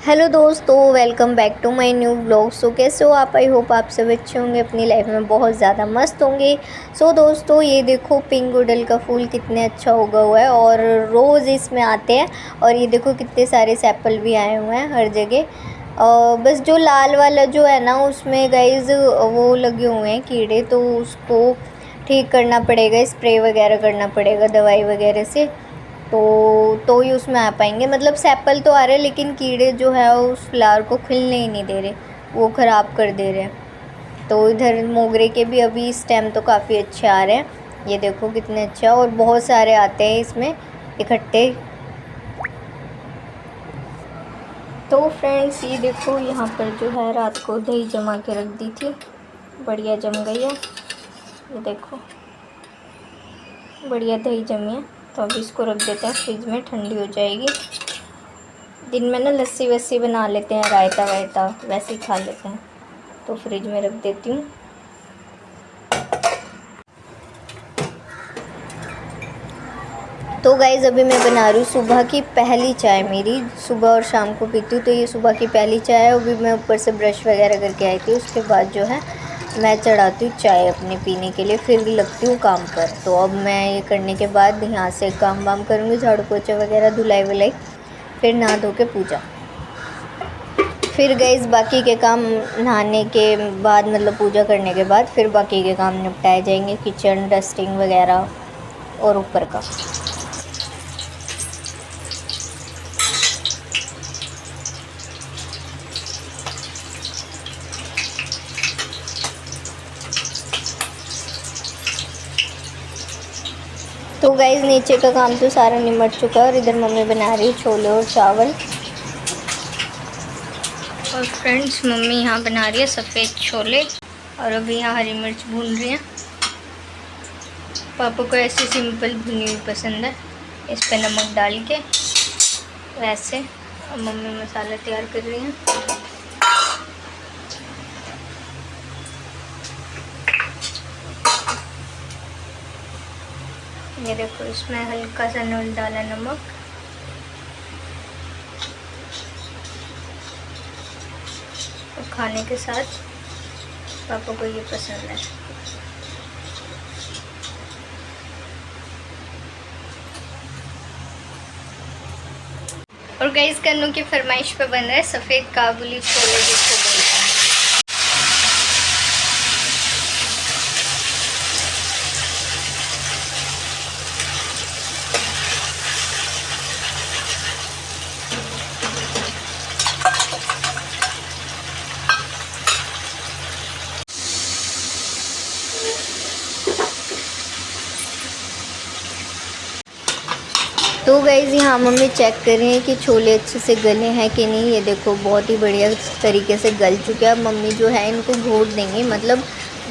Hello दोस्तों, welcome back to my new vlog. So कैसे हो आप? आई होप आप सब अच्छे होंगे, अपनी लाइफ में बहुत ज़्यादा मस्त होंगे। सो दोस्तों, ये देखो पिंक गुड़हल का फूल कितने अच्छा उगा हुआ है और रोज़ इसमें आते हैं। और ये देखो कितने सारे सेपल भी आए हुए हैं हर जगह। बस जो लाल वाला जो है ना, उसमें गाइज वो लगे हुए हैं कीड़े, तो उसको ठीक करना पड़ेगा, स्प्रे वगैरह करना पड़ेगा दवाई वगैरह से। तो ही उसमें आ पाएंगे। मतलब सैपल तो आ रहे हैं, लेकिन कीड़े जो है उस फ्लावर को खिलने ही नहीं दे रहे, वो ख़राब कर दे रहे हैं। तो इधर मोगरे के भी अभी स्टेम तो काफ़ी अच्छे आ रहे हैं। ये देखो कितने अच्छे, और बहुत सारे आते हैं इसमें इकट्ठे। तो फ्रेंड्स, ये देखो यहाँ पर जो है रात को दही जमा के रख दी थी, बढ़िया जम गई है। ये देखो बढ़िया दही जमी है। तो अब इसको रख देते हैं फ्रिज में, ठंडी हो जाएगी। दिन में ना लस्सी वस्सी बना लेते हैं, रायता वायता वैसे ही खा लेते हैं, तो फ्रिज में रख देती हूँ। तो गाइज़, अभी मैं बना रही हूँ सुबह की पहली चाय। मेरी सुबह और शाम को पीती हूँ, तो ये सुबह की पहली चाय है। अभी मैं ऊपर से ब्रश वगैरह करके आई थी, उसके बाद जो है मैं चढ़ाती हूँ चाय अपने पीने के लिए, फिर लगती हूँ काम पर। तो अब मैं ये करने के बाद यहाँ से काम वाम करूँगी, झाड़ू पोछा वगैरह, धुलाई वुलाई, फिर नहा धो के पूजा। फिर गाइस बाकी के काम नहाने के बाद, मतलब पूजा करने के बाद, फिर बाकी के काम निपटाए जाएंगे, किचन डस्टिंग वगैरह और ऊपर का। तो गाइस नीचे का काम तो सारा निमट चुका है, और इधर मम्मी बना रही है छोले और चावल। और फ्रेंड्स, मम्मी यहाँ बना रही है सफ़ेद छोले, और अभी यहाँ हरी मिर्च भून रही है। पापा को ऐसे सिंपल भुनी हुई पसंद है, इस पे नमक डाल के वैसे। अब मम्मी मसाला तैयार कर रही हैं। ये देखो, इसमें हल्का सा नमक डाला, नमक। और खाने के साथ पापा को ये पसंद है। और गाइस, कन्नू की फरमाइश पे बन रहा है सफ़ेद काबुली छोले, जिसको बोलते हैं। तो गाइज़, यहाँ मम्मी चेक कर रही हैं कि छोले अच्छे से गले हैं कि नहीं। ये देखो बहुत ही बढ़िया तरीके से गल चुके हैं। अब मम्मी जो है इनको घोट देंगी, मतलब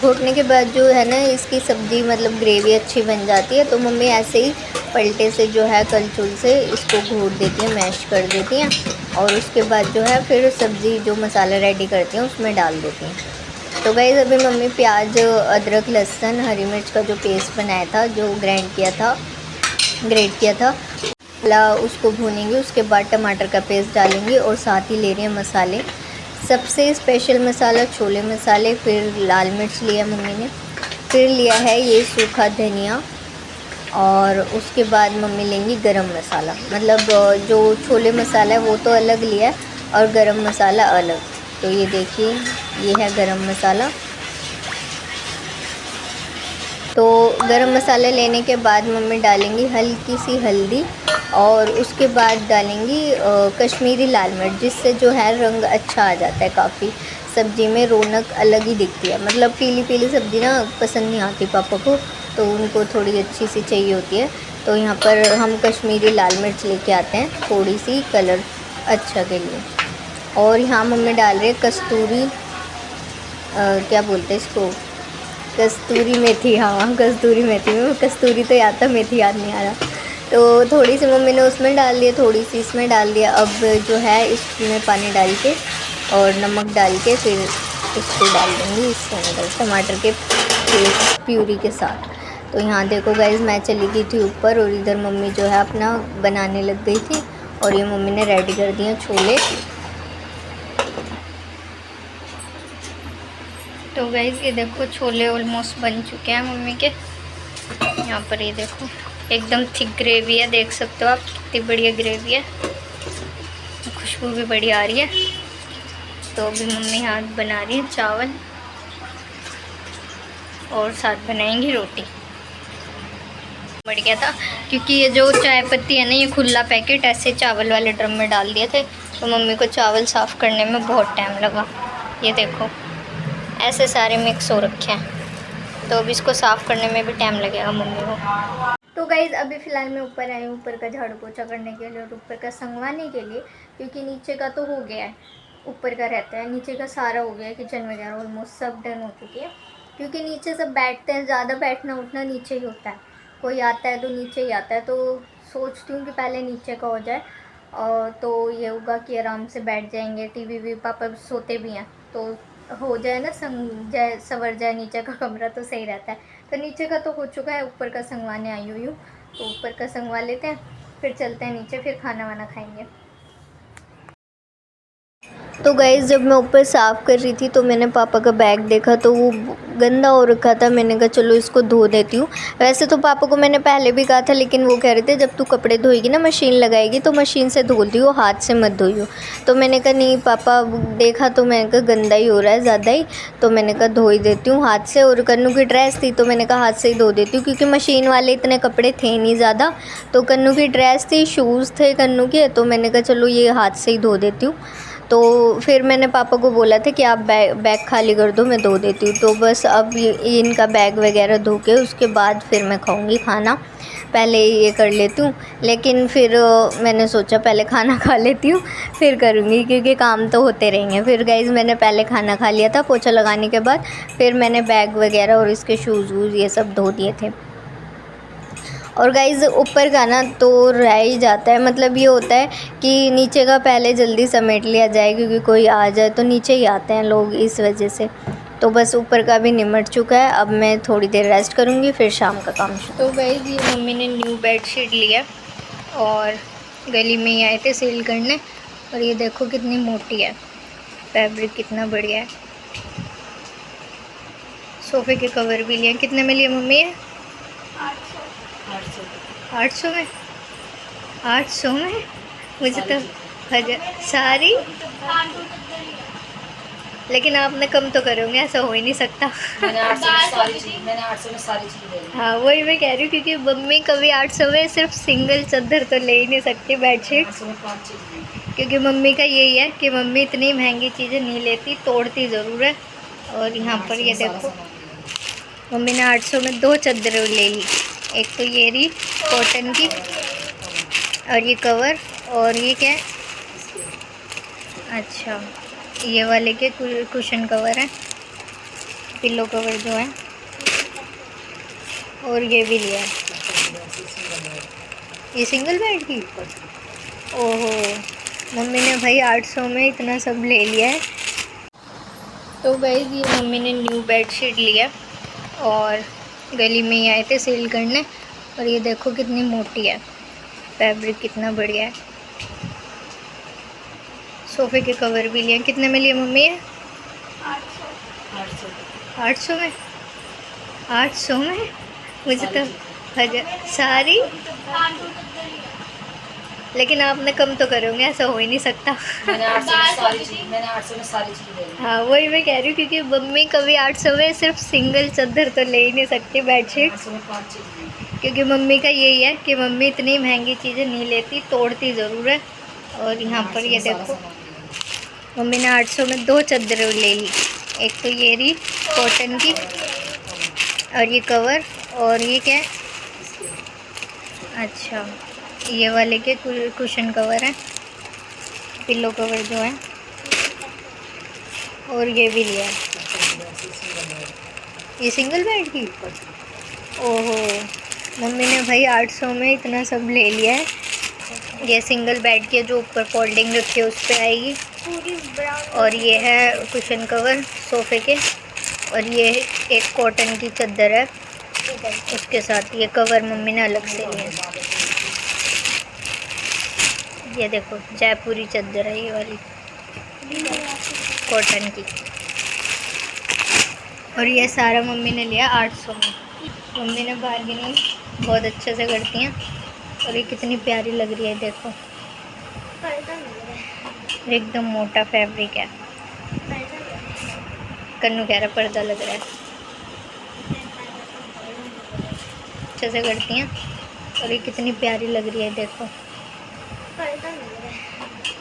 घोटने के बाद जो है ना, इसकी सब्ज़ी मतलब ग्रेवी अच्छी बन जाती है। तो मम्मी ऐसे ही पलटे से जो है कलछुल से इसको घोट देती हैं, मैश कर देती हैं, और उसके बाद जो है फिर सब्ज़ी जो मसाला रेडी करती हैं उसमें डाल देती हैं। तो गाइज़, अभी मम्मी प्याज, अदरक, लहसुन, हरी मिर्च का जो पेस्ट बनाया था, जो ग्राइंड किया था, ग्रेट किया था, उसको भूनेंगे। उसके बाद टमाटर का पेस्ट डालेंगे, और साथ ही ले रहे हैं मसाले। सबसे स्पेशल मसाला छोले मसाले, फिर लाल मिर्च लिया मम्मी ने, फिर लिया है ये सूखा धनिया, और उसके बाद मम्मी लेंगी गरम मसाला। मतलब जो छोले मसाला है वो तो अलग लिया है, और गरम मसाला अलग। तो ये देखिए, ये है गरम मसाला। तो गरम मसाला लेने के बाद मम्मी डालेंगी हल्की सी हल्दी, और उसके बाद डालेंगी कश्मीरी लाल मिर्च, जिससे जो है रंग अच्छा आ जाता है, काफ़ी सब्ज़ी में रौनक अलग ही दिखती है। मतलब पीली पीली सब्ज़ी ना पसंद नहीं आती पापा को, तो उनको थोड़ी अच्छी सी चाहिए होती है। तो यहाँ पर हम कश्मीरी लाल मिर्च लेके आते हैं, थोड़ी सी कलर अच्छा के लिए। और यहाँ मम्मी डाल रही है कस्तूरी, क्या बोलते हैं इसको, कस्तूरी मेथी। हाँ, कस्तूरी मेथी। में कस्तूरी तो याद था, मेथी याद नहीं आ रहा। तो थोड़ी सी मम्मी ने उसमें डाल दिया, थोड़ी सी इसमें डाल दिया। अब जो है इसमें पानी डाल के और नमक डाल के फिर इसको डाल दूँगी इसके अंदर, टमाटर के प्यूरी के साथ। तो यहाँ देखो गाइज़, मैं चली गई थी ऊपर, और इधर मम्मी जो है अपना बनाने लग गई थी, और ये मम्मी ने रेडी कर दिए छोले। तो गाइस ये देखो छोले ऑलमोस्ट बन चुके हैं मम्मी के। यहाँ पर ये देखो एकदम थिक ग्रेवी है, देख सकते हो आप कितनी बढ़िया ग्रेवी है, खुशबू भी बढ़िया आ रही है। तो अभी मम्मी हाथ बना रही है चावल और साथ बनाएंगी रोटी। बढ़ गया था क्योंकि ये जो चाय पत्ती है ना, ये खुला पैकेट ऐसे चावल वाले ड्रम में डाल दिए थे, तो मम्मी को चावल साफ़ करने में बहुत टाइम लगा। ये देखो ऐसे सारे मिक्स हो रखे हैं, तो अब इसको साफ़ करने में भी टाइम लगेगा मम्मी को। तो गाइज़ अभी फ़िलहाल मैं ऊपर आई हूँ, ऊपर का झाड़ू पोछा करने के लिए और ऊपर का संगवाने के लिए, क्योंकि नीचे का तो हो गया है, ऊपर का रहता है। नीचे का सारा हो गया है, किचन वगैरह ऑलमोस्ट सब डन हो चुकी है, क्योंकि नीचे सब बैठते हैं, ज़्यादा बैठना उठना नीचे ही होता है, कोई आता है तो नीचे ही आता है। तो सोचती हूँ कि पहले नीचे का हो जाए, और तो ये होगा कि आराम से बैठ जाएंगे, टीवी भी पापा सोते भी हैं, तो हो जाए ना, सवर जाए नीचे का कमरा, तो सही रहता है। तो नीचे का तो हो चुका है, ऊपर का संगवाने आई हुई हूँ, तो ऊपर का संगवा लेते हैं, फिर चलते हैं नीचे, फिर खाना वाना खाएंगे। तो गाइज़ जब मैं ऊपर साफ़ कर रही थी तो मैंने पापा का बैग देखा, तो वो गंदा हो रखा था। मैंने कहा चलो इसको धो देती हूँ। वैसे तो पापा को मैंने पहले भी कहा था, लेकिन वो कह रहे थे जब तू कपड़े धोएगी ना, मशीन लगाएगी तो मशीन से धो दियो, हाथ से मत धोइयो। तो मैंने कहा नहीं पापा, देखा तो मैंने कहा गंदा ही हो रहा है ज़्यादा ही, तो मैंने कहा धो ही देती हूँ हाथ से। और कन्नू की ड्रेस थी तो मैंने कहा हाथ से ही धो देती हूँ, क्योंकि मशीन वाले इतने कपड़े थे नहीं ज़्यादा, तो कन्नू की ड्रेस थी, शूज़ थे कन्नू के, तो मैंने कहा चलो ये हाथ से ही धो देती हूँ। तो फिर मैंने पापा को बोला था कि आप बैग खाली कर दो, मैं धो देती हूँ। तो बस अब इनका बैग वगैरह धो के उसके बाद फिर मैं खाऊंगी खाना, पहले ये कर लेती हूँ। लेकिन फिर मैंने सोचा पहले खाना खा लेती हूँ फिर करूँगी, क्योंकि काम तो होते रहेंगे। फिर गाइज़ मैंने पहले खाना खा लिया था, पोछा लगाने के बाद फिर मैंने बैग वगैरह और इसके शूज़ वूज़ ये सब धो दिए थे। और गाइज़ ऊपर का ना तो रह ही जाता है, मतलब ये होता है कि नीचे का पहले जल्दी समेट लिया जाए, क्योंकि कोई आ जाए तो नीचे ही आते हैं लोग, इस वजह से। तो बस ऊपर का भी निमट चुका है, अब मैं थोड़ी देर रेस्ट करूँगी, फिर शाम का काम शुरू। तो गाइज़ ये मम्मी ने न्यू बेडशीट लिया और गली में ही आए थे सेल करने, और ये देखो कितनी मोटी है, फैब्रिक कितना बढ़िया है। सोफ़े के कवर भी लिए, कितने में लिए मम्मी है? 800 में? 800 में? मुझे तो 1000 सारी। लेकिन आपने कम तो करोगे, ऐसा हो ही नहीं सकता। मैंने 800 में सारी चीज़ ले ली। हाँ वही मैं कह रही हूँ, क्योंकि मम्मी कभी 800 में सिर्फ सिंगल चादर तो ले ही नहीं सकती, बेडशीट। 800 में 5 चीज़। क्योंकि मम्मी का यही है कि मम्मी इतनी महंगी चीज़ें नहीं लेती, तोड़ती ज़रूर है। और यहाँ पर ये देखो मम्मी ने 800 में 2 चादरें ले ली, एक तो ये रही कॉटन की, और ये कवर, और ये क्या है, अच्छा ये वाले के कुशन कवर है, पिलो कवर जो है, और ये भी लिया है, ये सिंगल बेड की। ओहो मम्मी ने भाई 800 में इतना सब ले लिया है। तो गाइस ये मम्मी ने न्यू बेडशीट लिया और गली में ही आए थे सेल करने, और ये देखो कितनी मोटी है, फैब्रिक कितना बढ़िया है। सोफ़े के कवर भी लिए, कितने में लिए मम्मी है? 800 में? 800 में? मुझे तो 1000 सारी। लेकिन आपने कम तो करोगे, ऐसा हो ही नहीं सकता। मैंने 800 में सारी चीज़ ले ली। हाँ वही मैं कह रही हूँ, क्योंकि मम्मी कभी 800 में सिर्फ सिंगल चादर तो ले ही नहीं सकती, बेडशीट। 800 में 5 चीज़। क्योंकि मम्मी का यही है कि मम्मी इतनी महंगी चीज़ें नहीं लेती, तोड़ती ज़रूर है। और यहाँ पर ये देखो मम्मी ने 800 में 2 चादरें ले ली, एक तो ये रही कॉटन की, और ये कवर, और ये क्या है, अच्छा ये वाले के कुशन कवर है, पिलो कवर जो है, और ये भी लिया है, ये सिंगल बेड की। ओहो मम्मी ने भाई 800 में इतना सब ले लिया है। ये सिंगल बेड के जो ऊपर फोल्डिंग रखी है उस पर आएगी, और ये है कुशन कवर सोफ़े के, और ये एक कॉटन की चादर है उसके साथ, ये कवर मम्मी ने अलग से लिया। ये देखो जयपुरी चादर है ये वाली, कॉटन की। और ये सारा मम्मी ने लिया 800 में। मम्मी ने बार्गेनिंग बहुत अच्छे से करती हैं। और ये कितनी प्यारी लग रही है देखो, एकदम मोटा फैब्रिक है। कन्नू कह रहा पर्दा लग रहा है। अच्छे से करती हैं और ये कितनी प्यारी लग रही है देखो,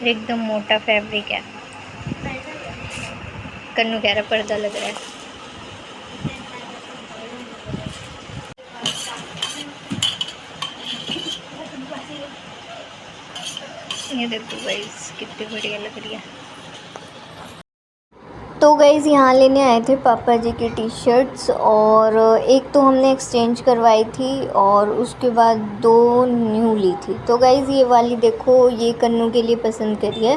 एकदम मोटा फैब्रिक है। कन्नू कह रहा पर्दा लग रहा है। ये देखो गाइस कितनी बढ़िया लग रही है। तो गाइज़ यहाँ लेने आए थे पापा जी की टी शर्ट्स, और एक तो हमने एक्सचेंज करवाई थी और उसके बाद 2 न्यू ली थी। तो गाइज़ ये वाली देखो, ये कन्नू के लिए पसंद करी है,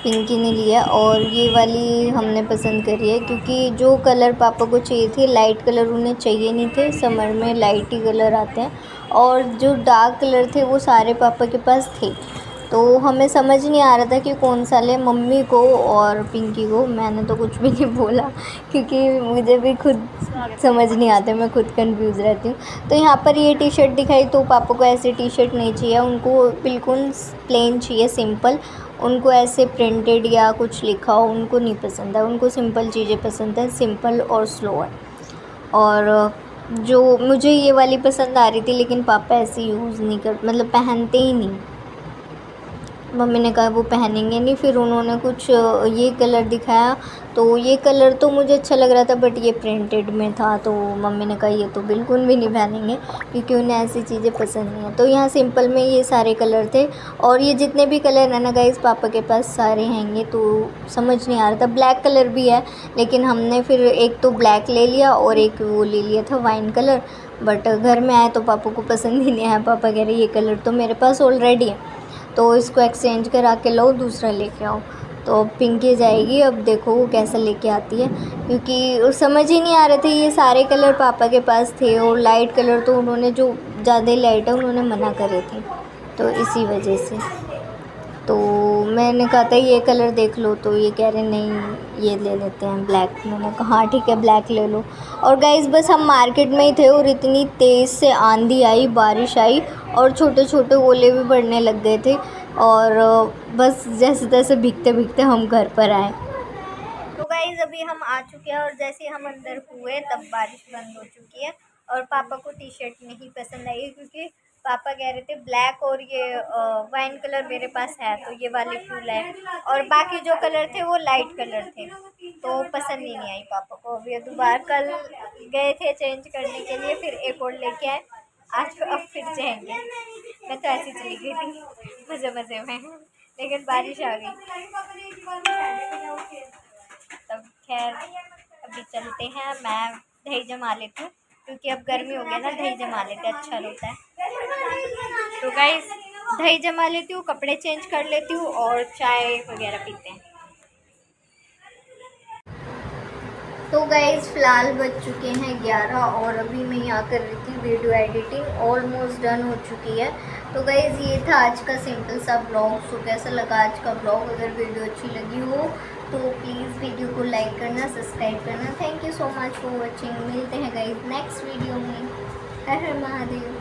पिंकी ने लिया। और ये वाली हमने पसंद करी है क्योंकि जो कलर पापा को चाहिए थे, लाइट कलर उन्हें चाहिए नहीं थे। समर में लाइट ही कलर आते हैं और जो डार्क कलर थे वो सारे पापा के पास थे। तो हमें समझ नहीं आ रहा था कि कौन सा ले, मम्मी को और पिंकी को। मैंने तो कुछ भी नहीं बोला क्योंकि मुझे भी खुद समझ नहीं आता, मैं खुद कंफ्यूज रहती हूँ। तो यहाँ पर ये टी शर्ट दिखाई तो पापा को ऐसे टी शर्ट नहीं चाहिए, उनको बिल्कुल प्लेन चाहिए, सिंपल। उनको ऐसे प्रिंटेड या कुछ लिखा हो उनको नहीं पसंद है, उनको सिंपल चीज़ें पसंद है, सिंपल और स्लोअर। और जो मुझे ये वाली पसंद आ रही थी, लेकिन पापा ऐसे यूज़ नहीं कर, मतलब पहनते ही नहीं। मम्मी ने कहा वो पहनेंगे नहीं। फिर उन्होंने कुछ ये कलर दिखाया, तो ये कलर तो मुझे अच्छा लग रहा था बट ये प्रिंटेड में था, तो मम्मी ने कहा ये तो बिल्कुल भी नहीं पहनेंगे क्योंकि उन्हें ऐसी चीज़ें पसंद नहीं है। तो यहाँ सिंपल में ये सारे कलर थे, और ये जितने भी कलर है ना गाइस पापा के पास सारे हैंगे, तो समझ नहीं आ रहा था। ब्लैक कलर भी है, लेकिन हमने फिर एक तो ब्लैक ले लिया और एक वो ले लिया था वाइन कलर। बट घर में आए तो पापा को पसंद ही नहीं आया। पापा कह रहे ये कलर तो मेरे पास ऑलरेडी है, तो इसको एक्सचेंज करा के लो, दूसरा लेके आओ। तो पिंकी जाएगी, अब देखो वो कैसा लेके आती है, क्योंकि समझ ही नहीं आ रहे थे। ये सारे कलर पापा के पास थे और लाइट कलर तो उन्होंने, जो ज़्यादा लाइट है उन्होंने मना करे थे, तो इसी वजह से। तो मैंने कहा था ये कलर देख लो, तो ये कह रहे नहीं ये ले लेते हैं ब्लैक। मैंने कहा हाँ ठीक है ब्लैक ले लो। और गाइस बस हम मार्केट में ही थे और इतनी तेज़ से आंधी आई, बारिश आई और छोटे छोटे ओले भी पड़ने लग गए थे, और बस जैसे तैसे भीगते भीगते हम घर पर आए। तो गाइस अभी हम आ चुके हैं और जैसे हम अंदर हुए तब बारिश बंद हो चुकी है। और पापा को टी शर्ट नहीं पसंद आई क्योंकि पापा कह रहे थे ब्लैक और ये वाइन कलर मेरे पास है, तो ये वाली फूल है, और बाकी जो कलर थे वो लाइट कलर थे, तो पसंद ही नहीं आई पापा को। अभी दोबारा कल गए थे चेंज करने के लिए, फिर एक और लेके आए, आज अब फिर जाएंगे। मैं तो ऐसी चली गई थी मज़े मज़े में, लेकिन बारिश आ गई। तब खैर अभी चलते हैं। मैं दही जमा लेती हूँ क्योंकि अब गर्मी हो गया ना, दही जमा लेते हैं, अच्छा रहता है। तो गाइस दही जमा लेती हूँ, कपड़े चेंज कर लेती हूँ और चाय वगैरह पीते हैं। तो गाइस फ़िलहाल बज चुके हैं 11 और अभी मैं यहाँ कर रही थी वीडियो एडिटिंग, ऑलमोस्ट डन हो चुकी है। तो गाइस ये था आज का सिंपल सा ब्लॉग। सो कैसा लगा आज का ब्लॉग? अगर वीडियो अच्छी लगी हो तो प्लीज़ वीडियो को लाइक करना, सब्सक्राइब करना। Thank you so much for watching. मिलते हैं गाइस नेक्स्ट वीडियो में। हर हर महादेव।